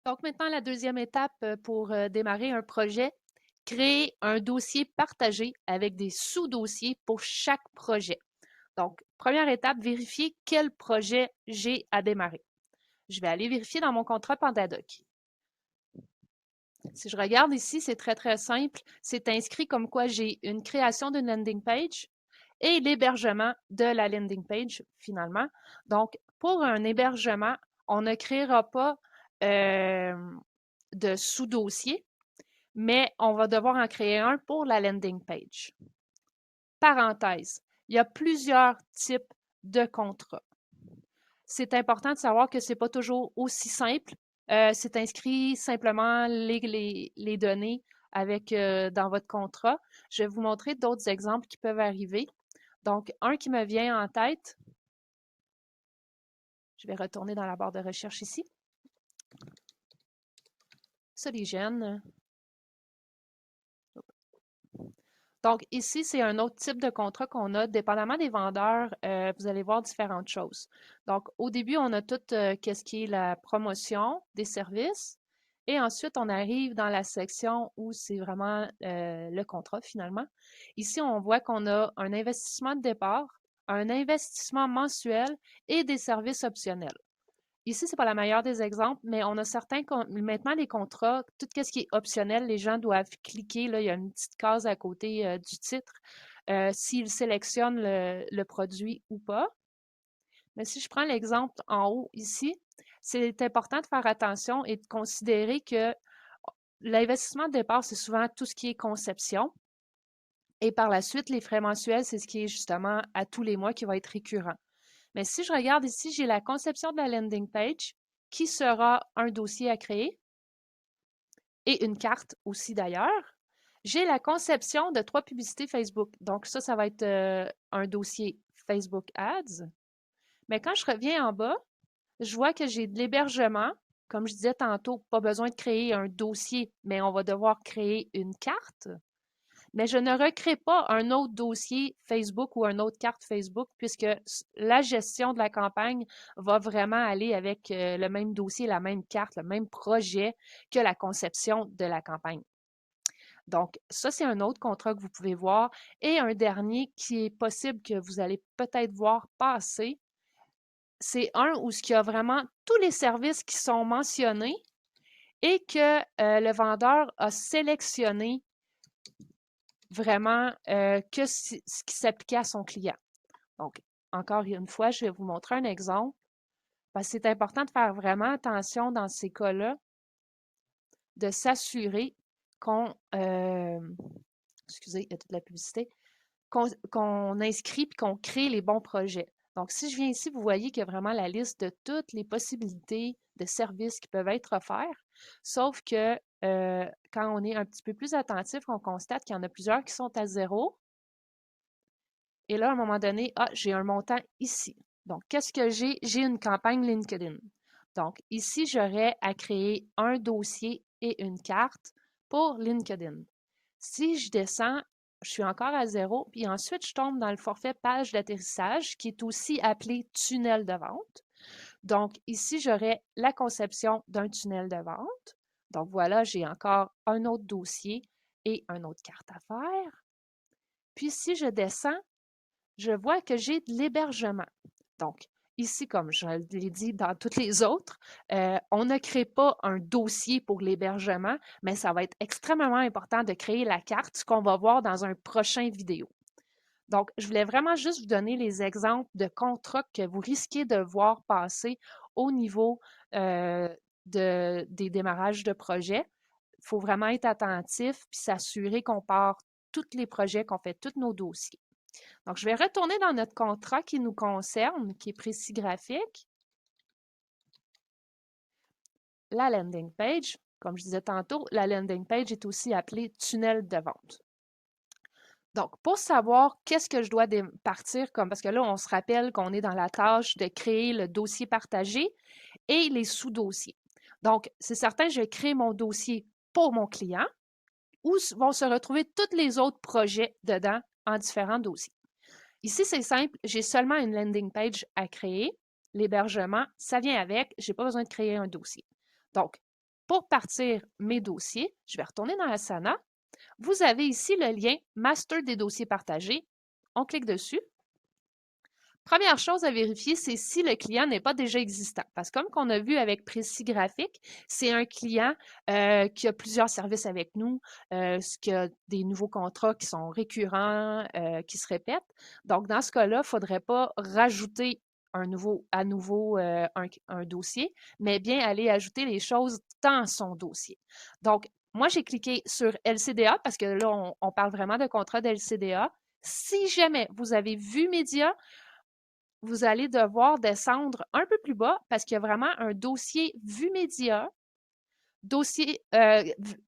Donc maintenant, la deuxième étape pour démarrer un projet, créer un dossier partagé avec des sous-dossiers pour chaque projet. Donc, première étape, vérifier quel projet j'ai à démarrer. Je vais aller vérifier dans mon contrat Pandadoc. Si je regarde ici, c'est très, très simple. C'est inscrit comme quoi j'ai une création d'une landing page et l'hébergement de la landing page finalement. Donc, pour un hébergement, on ne créera pas euh, de sous-dossier, mais on va devoir en créer un pour la landing page. Parenthèse, il y a plusieurs types de contrats. C'est important de savoir que ce n'est pas toujours aussi simple. C'est inscrit simplement les données avec, dans votre contrat. Je vais vous montrer d'autres exemples qui peuvent arriver. Donc, un qui me vient en tête, je vais retourner dans la barre de recherche ici. Soligène. Donc, ici, c'est un autre type de contrat qu'on a. Dépendamment des vendeurs, vous allez voir différentes choses. Donc, au début, on a tout qu'est-ce qui est la promotion des services. Et ensuite, on arrive dans la section où c'est vraiment le contrat finalement. Ici, on voit qu'on a un investissement de départ, un investissement mensuel et des services optionnels. Ici, c'est pas la meilleure des exemples, mais on a certains, maintenant les contrats, tout ce qui est optionnel, les gens doivent cliquer, là, il y a une petite case à côté du titre, s'ils sélectionnent le produit ou pas. Mais si je prends l'exemple en haut ici, c'est important de faire attention et de considérer que l'investissement de départ, c'est souvent tout ce qui est conception. Et par la suite, les frais mensuels, c'est ce qui est justement à tous les mois qui va être récurrent. Mais si je regarde ici, j'ai la conception de la landing page qui sera un dossier à créer et une carte aussi d'ailleurs. J'ai la conception de 3 publicités Facebook. Donc ça va être un dossier Facebook Ads. Mais quand je reviens en bas, je vois que j'ai de l'hébergement. Comme je disais tantôt, pas besoin de créer un dossier, mais on va devoir créer une carte. Mais je ne recrée pas un autre dossier Facebook ou une autre carte Facebook puisque la gestion de la campagne va vraiment aller avec le même dossier, la même carte, le même projet que la conception de la campagne. Donc, ça, c'est un autre contrat que vous pouvez voir. Et un dernier qui est possible que vous allez peut-être voir passer, c'est un où il y a vraiment tous les services qui sont mentionnés et que le vendeur a sélectionné vraiment que ce qui s'appliquait à son client. Donc, encore une fois, je vais vous montrer un exemple parce que c'est important de faire vraiment attention dans ces cas-là, de s'assurer qu'on, excusez, il y a toute la publicité, qu'on inscrit et qu'on crée les bons projets. Donc, si je viens ici, vous voyez qu'il y a vraiment la liste de toutes les possibilités de services qui peuvent être offerts, sauf que quand on est un petit peu plus attentif, on constate qu'il y en a plusieurs qui sont à zéro. Et là, à un moment donné, ah, j'ai un montant ici. Donc, qu'est-ce que j'ai? J'ai une campagne LinkedIn. Donc, ici, j'aurais à créer un dossier et une carte pour LinkedIn. Si je descends, je suis encore à zéro, puis ensuite, je tombe dans le forfait page d'atterrissage, qui est aussi appelé tunnel de vente. Donc, ici, j'aurais la conception d'un tunnel de vente. Donc, voilà, j'ai encore un autre dossier et une autre carte à faire. Puis, si je descends, je vois que j'ai de l'hébergement. Donc, ici, comme je l'ai dit dans toutes les autres, on ne crée pas un dossier pour l'hébergement, mais ça va être extrêmement important de créer la carte, ce qu'on va voir dans un prochain vidéo. Donc, je voulais vraiment juste vous donner les exemples de contrats que vous risquez de voir passer au niveau des démarrages de projets. Il faut vraiment être attentif puis s'assurer qu'on part tous les projets, qu'on fait tous nos dossiers. Donc, je vais retourner dans notre contrat qui nous concerne, qui est précis graphique. La landing page, comme je disais tantôt, la landing page est aussi appelée tunnel de vente. Donc, pour savoir qu'est-ce que je dois partir comme, parce que là, on se rappelle qu'on est dans la tâche de créer le dossier partagé et les sous-dossiers. Donc, c'est certain, je vais créer mon dossier pour mon client où vont se retrouver tous les autres projets dedans en différents dossiers. Ici, c'est simple, j'ai seulement une landing page à créer. L'hébergement, ça vient avec, je n'ai pas besoin de créer un dossier. Donc, Pour partir mes dossiers, je vais retourner dans Asana. Vous avez ici le lien Master des dossiers partagés. On clique dessus. Première chose à vérifier, c'est si le client n'est pas déjà existant. Parce que comme qu'on a vu avec Précis Graphique, c'est un client qui a plusieurs services avec nous, qui a des nouveaux contrats qui sont récurrents, qui se répètent. Donc, dans ce cas-là, il ne faudrait pas rajouter à nouveau un dossier, mais bien aller ajouter les choses dans son dossier. Donc, moi, j'ai cliqué sur LCDA parce que là, on parle vraiment de contrat d'LCDA. Si jamais vous avez vu Média, vous allez devoir descendre un peu plus bas parce qu'il y a vraiment un dossier Vue Média, dossier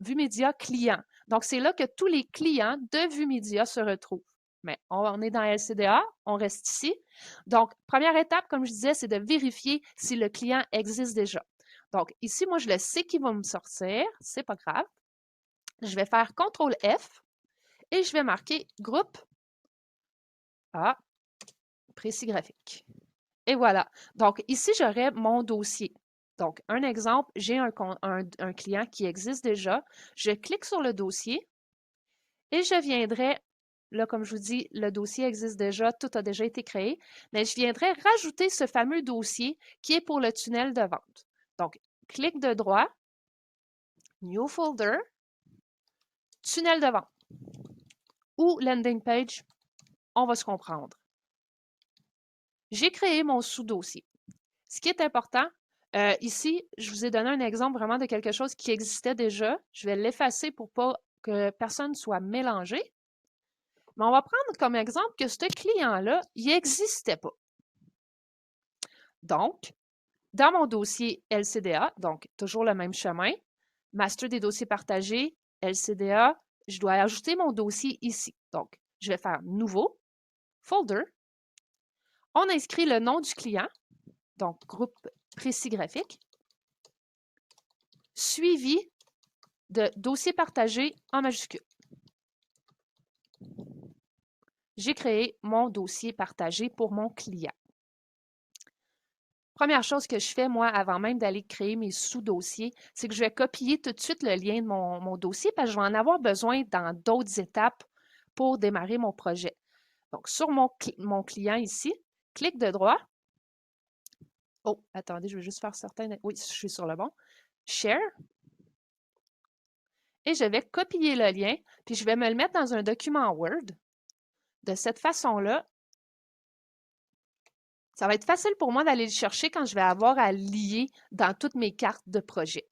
Vue Média client. Donc, c'est là que tous les clients de Vue Média se retrouvent. Mais on est dans LCDA, on reste ici. Donc, première étape, comme je disais, c'est de vérifier si le client existe déjà. Donc, ici, moi, je le sais qu'il va me sortir, c'est pas grave. Je vais faire CTRL F et je vais marquer groupe A, précis graphique. Et voilà. Donc, ici, j'aurai mon dossier. Donc, un exemple, j'ai un client qui existe déjà. Je clique sur le dossier et je viendrai, là, comme je vous dis, le dossier existe déjà, tout a déjà été créé, mais je viendrai rajouter ce fameux dossier qui est pour le tunnel de vente. Donc, clic de droit, New Folder, tunnel de vente ou landing page, on va se comprendre. J'ai créé mon sous-dossier. Ce qui est important, ici, je vous ai donné un exemple vraiment de quelque chose qui existait déjà. Je vais l'effacer pour pas que personne soit mélangé. Mais on va prendre comme exemple que ce client-là, il n'existait pas. Donc, dans mon dossier LCDA, donc toujours le même chemin, Master des dossiers partagés, LCDA, je dois ajouter mon dossier ici. Donc, je vais faire Nouveau, Folder. On inscrit le nom du client, donc groupe précis graphique, suivi de dossier partagé en majuscule. J'ai créé mon dossier partagé pour mon client. Première chose que je fais, moi, avant même d'aller créer mes sous-dossiers, c'est que je vais copier tout de suite le lien de mon dossier parce que je vais en avoir besoin dans d'autres étapes pour démarrer mon projet. Donc, sur mon client ici, clic de droit. Oh, attendez, je vais juste faire certain. Oui, je suis sur le bon. Share. Et je vais copier le lien, puis je vais me le mettre dans un document Word. De cette façon-là, ça va être facile pour moi d'aller le chercher quand je vais avoir à lier dans toutes mes cartes de projet.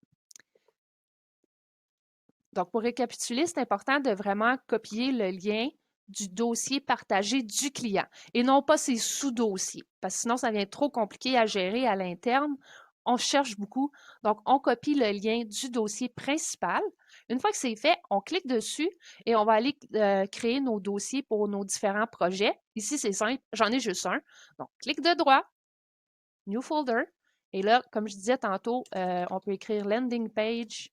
Donc, pour récapituler, c'est important de vraiment copier le lien du dossier partagé du client et non pas ses sous-dossiers, parce que sinon, ça devient trop compliqué à gérer à l'interne. On cherche beaucoup. Donc, on copie le lien du dossier principal. Une fois que c'est fait, on clique dessus et on va aller créer nos dossiers pour nos différents projets. Ici, c'est simple, j'en ai juste un. Donc, clic de droit, New Folder. Et là, comme je disais tantôt, on peut écrire Landing Page,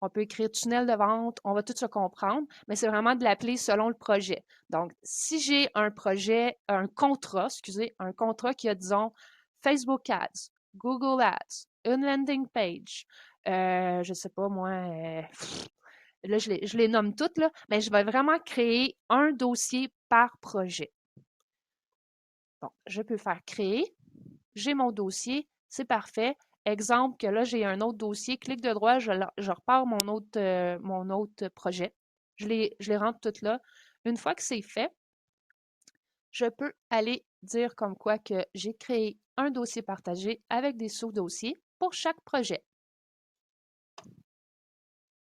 on peut écrire tunnel de vente, on va tout se comprendre, mais c'est vraiment de l'appeler selon le projet. Donc, si j'ai un projet, un contrat, excusez, un contrat qui a, disons, Facebook Ads, Google Ads, une landing page, je ne sais pas moi, là, je les nomme toutes, là, mais je vais vraiment créer un dossier par projet. Donc, je peux faire créer, j'ai mon dossier, c'est parfait. Exemple que là, j'ai un autre dossier, clic de droit, je repars mon autre projet. Je les rentre toutes là. Une fois que c'est fait, je peux aller dire comme quoi que j'ai créé un dossier partagé avec des sous-dossiers pour chaque projet.